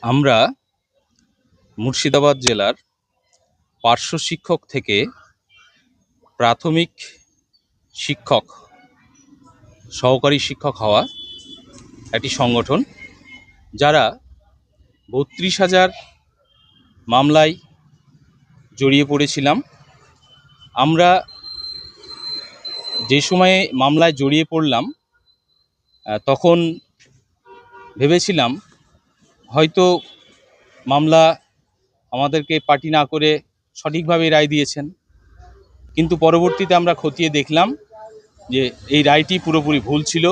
আমরা মুর্শিদাবাদ জেলার পার্শ্ব শিক্ষক থেকে প্রাথমিক শিক্ষক, সহকারী শিক্ষক হওয়া একটি সংগঠন, যারা ৩২,০০০ মামলায় জড়িয়ে পড়েছিলাম। আমরা যে সময়ে মামলায় জড়িয়ে পড়লাম তখন ভেবেছিলাম হয়তো মামলা আমাদেরকে পার্টি না করে সঠিকভাবে রায় দিয়েছেন, কিন্তু পরবর্তীতে আমরা খতিয়ে দেখলাম যে এই রায়টি পুরোপুরি ভুল ছিল।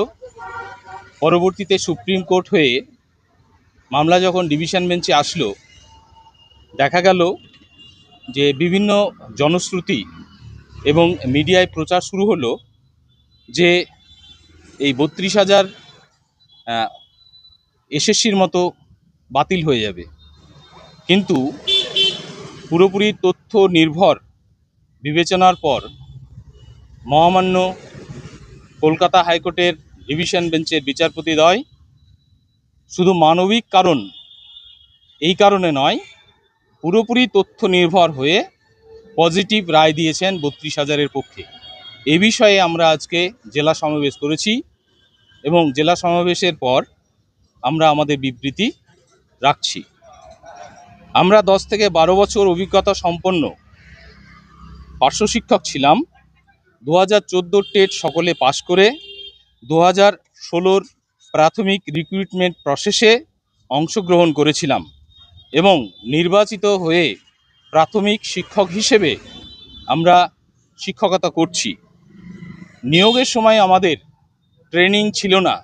পরবর্তীতে সুপ্রিম কোর্ট হয়ে মামলা যখন ডিভিশন বেঞ্চে আসলো, দেখা গেল যে বিভিন্ন জনশ্রুতি এবং মিডিয়ায় প্রচার শুরু হলো যে এই ৩২,০০০ এসএসসির মতো বাতিল হয়ে যাবে। কিন্তু পুরোপুরি তথ্য নির্ভর বিবেচনার পর মহামান্য কলকাতা হাইকোর্টের ডিভিশন বেঞ্চের বিচারপতিদ্বয় শুধু মানবিক কারণ এই কারণে নয়, পুরোপুরি তথ্য নির্ভর হয়ে পজিটিভ রায় দিয়েছেন ৩২,০০০-এর পক্ষে। এ বিষয়ে আমরা আজকে জেলা সমাবেশ করেছি এবং জেলা সমাবেশের পর আমরা আমাদের বিবৃতি রাখছি। আমরা 10 থেকে 12 বছর অভিজ্ঞতা সম্পন্ন পার্শ্ব শিক্ষক ছিলাম। 2014 টেট সকলে পাশ করে 2016 প্রাথমিক রিক্রুটমেন্ট প্রসেসে অংশগ্রহণ করেছিলাম এবং নির্বাচিত হয়ে প্রাথমিক শিক্ষক হিসেবে আমরা শিক্ষকতা করছি। নিয়োগের সময় আমাদের ট্রেনিং ছিল না,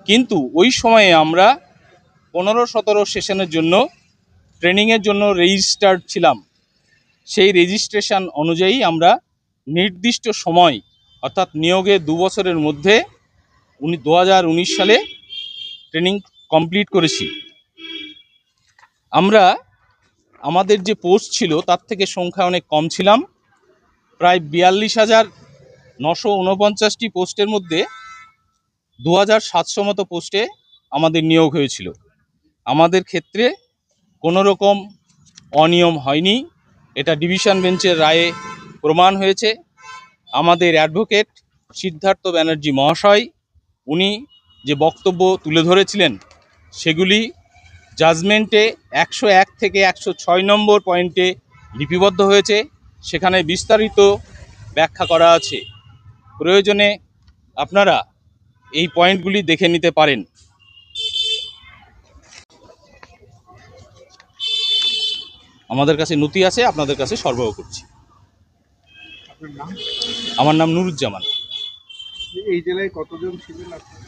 কিন্তু ওই সময়ে আমরা 15-17 সেশনের জন্য ট্রেনিংয়ের জন্য রেজিস্টার্ড ছিলাম। সেই রেজিস্ট্রেশন অনুযায়ী আমরা নির্দিষ্ট সময় অর্থাৎ নিয়োগের 2 বছরের মধ্যে 2019 সালে ট্রেনিং কমপ্লিট করেছি। আমরা আমাদের যে পোস্ট ছিল তার থেকে সংখ্যা অনেক কম ছিলাম। প্রায় 42,949টি পোস্টের মধ্যে 2,700 মতো পোস্টে আমাদের নিয়োগ হয়েছিল। আমাদের ক্ষেত্রে কোনো রকম অনিয়ম হয়নি, এটা ডিভিশন বেঞ্চের রায়ে প্রমাণ হয়েছে। আমাদের অ্যাডভোকেট সিদ্ধার্থ ব্যানার্জি মহাশয়, উনি যে বক্তব্য তুলে ধরেছিলেন সেগুলি জাজমেন্টে 101 থেকে 106 নম্বর পয়েন্টে লিপিবদ্ধ হয়েছে, সেখানে বিস্তারিত ব্যাখ্যা করা আছে। প্রয়োজনে আপনারা এই পয়েন্টগুলি দেখে নিতে পারেন। আমাদের কাছে নথি আছে, আপনাদের কাছে সরবরাহ করছি। আমার নাম নুরুজ্জামান। এই জেলায় কতজন ছিলেন আপনারা?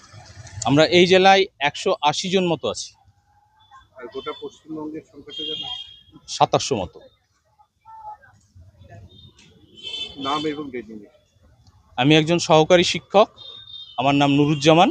আমরা এই জেলায় 180 জন মতো আছি। আর গোটা পশ্চিমবঙ্গের সংখ্যাটা জানেন? 2700 মতো। নাম এবং ডেজিগনেশন? আমি একজন সহকারী শিক্ষক, আমার নাম নুরুজ্জামান।